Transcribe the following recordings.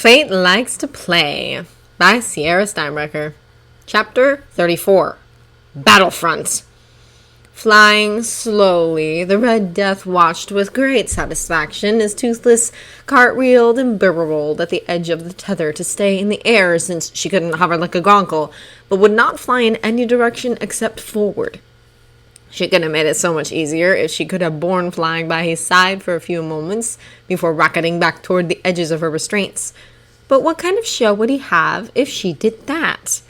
Fate Likes to Play by Sierra Steinbrecher. Chapter 34. Battlefront. Flying slowly, the Red Death watched with great satisfaction as Toothless cartwheeled and barrel-rolled at the edge of the tether to stay in the air since she couldn't hover like a gonkel, but would not fly in any direction except forward. She could have made it so much easier if she could have borne flying by his side for a few moments before rocketing back toward the edges of her restraints. But what kind of show would he have if she did that?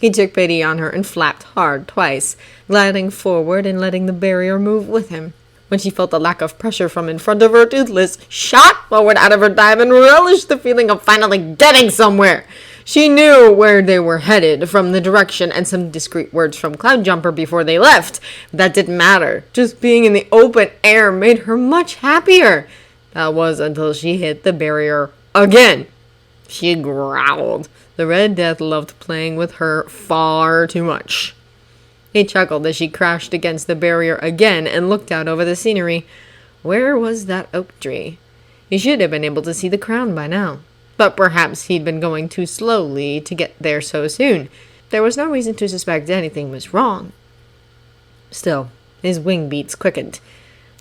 He took pity on her and flapped hard twice, gliding forward and letting the barrier move with him. When she felt the lack of pressure from in front of her, Toothless shot forward out of her dive and relished the feeling of finally getting somewhere. She knew where they were headed from the direction and some discreet words from Cloudjumper before they left. But that didn't matter. Just being in the open air made her much happier. That was until she hit the barrier again. She growled. The Red Death loved playing with her far too much. He chuckled as she crashed against the barrier again and looked out over the scenery. Where was that oak tree? He should have been able to see the crown by now. But perhaps he'd been going too slowly to get there so soon. There was no reason to suspect anything was wrong. Still, his wing beats quickened.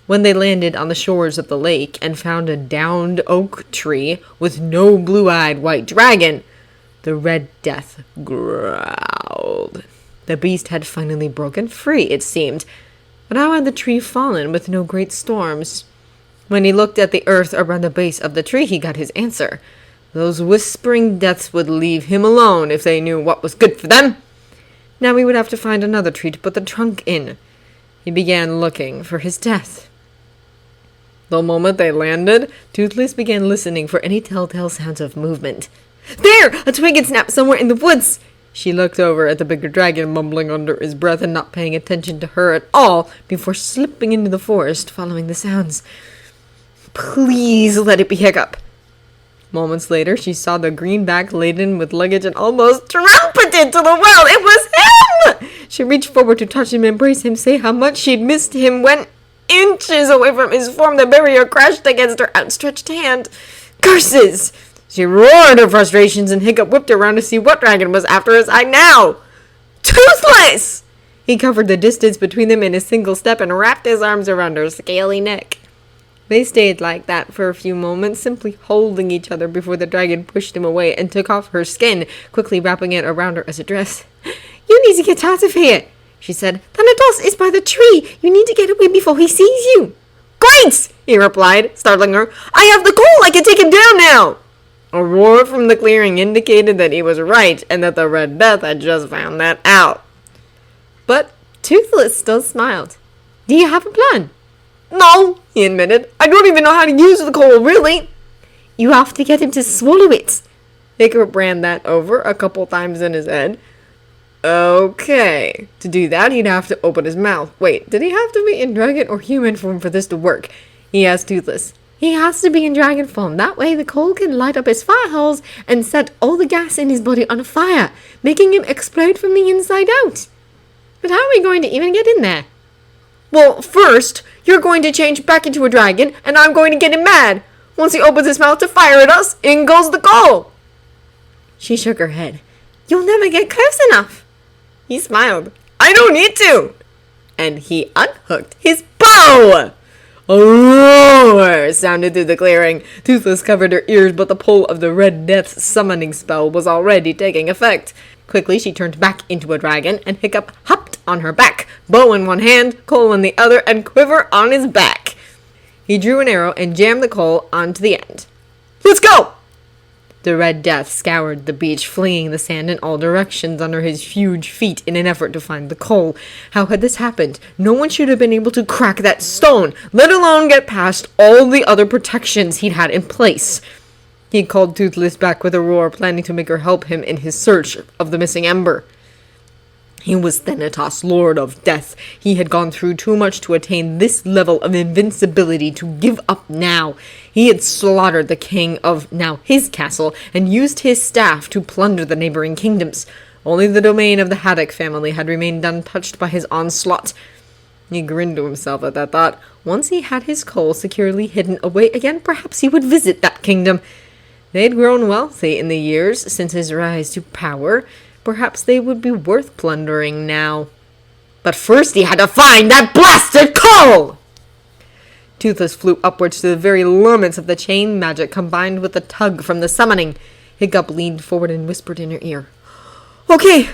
When they landed on the shores of the lake and found a downed oak tree with no blue-eyed white dragon, the Red Death growled. The beast had finally broken free, it seemed. But how had the tree fallen with no great storms? When he looked at the earth around the base of the tree, he got his answer. Those whispering deaths would leave him alone if they knew what was good for them. Now he would have to find another tree to put the trunk in. He began looking for his death. The moment they landed, Toothless began listening for any telltale sounds of movement. There! A twig had snapped somewhere in the woods! She looked over at the bigger dragon, mumbling under his breath and not paying attention to her at all, before slipping into the forest, following the sounds. Please let it be Hiccup. Moments later, she saw the greenback laden with luggage and almost trumpeted to the world. It was him! She reached forward to touch him, embrace him, say how much she'd missed him. When inches away from his form, the barrier crashed against her outstretched hand. Curses! She roared her frustrations, and Hiccup whipped around to see what dragon was after his eye now. Toothless! He covered the distance between them in a single step and wrapped his arms around her scaly neck. They stayed like that for a few moments, simply holding each other before the dragon pushed him away and took off her skin, quickly wrapping it around her as a dress. You need to get out of here, she said. Thanatos is by the tree. You need to get away before he sees you. Great, he replied, startling her. I have the coal. I can take him down now. A roar from the clearing indicated that he was right and that the Red Death had just found that out. But Toothless still smiled. Do you have a plan? No, he admitted. I don't even know how to use the coal, really. You have to get him to swallow it. Hiccup ran that over a couple times in his head. Okay. To do that, he'd have to open his mouth. Wait, did he have to be in dragon or human form for this to work? He asked Toothless. He has to be in dragon form. That way the coal can light up his fire holes and set all the gas in his body on fire, making him explode from the inside out. But how are we going to even get in there? Well, first, you're going to change back into a dragon, and I'm going to get him mad. Once he opens his mouth to fire at us, in goes the coal. She shook her head. You'll never get close enough. He smiled. I don't need to. And he unhooked his bow. A roar sounded through the clearing. Toothless covered her ears, but the pull of the Red Death's summoning spell was already taking effect. Quickly, she turned back into a dragon, and Hiccup hopped on her back, bow in one hand, coal in the other, and quiver on his back. He drew an arrow and jammed the coal onto the end. Let's go! The Red Death scoured the beach, flinging the sand in all directions under his huge feet in an effort to find the coal. How had this happened? No one should have been able to crack that stone, let alone get past all the other protections he'd had in place. He called Toothless back with a roar, planning to make her help him in his search of the missing ember. He was Thanatos, Lord of Death. He had gone through too much to attain this level of invincibility to give up now. He had slaughtered the king of now his castle and used his staff to plunder the neighboring kingdoms. Only the domain of the Haddock family had remained untouched by his onslaught. He grinned to himself at that thought. Once he had his coal securely hidden away again, perhaps he would visit that kingdom. They'd grown wealthy in the years since his rise to power. Perhaps they would be worth plundering now. But first he had to find that blasted coal! Toothless flew upwards to the very limits of the chain magic combined with the tug from the summoning. Hiccup leaned forward and whispered in her ear. Okay,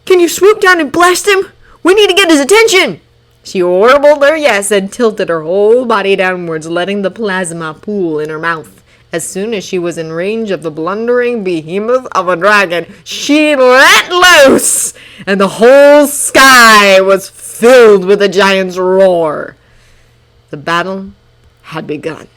can you swoop down and blast him? We need to get his attention! She warbled her yes and tilted her whole body downwards, letting the plasma pool in her mouth. As soon as she was in range of the blundering behemoth of a dragon, she let loose, and the whole sky was filled with the giant's roar. The battle had begun.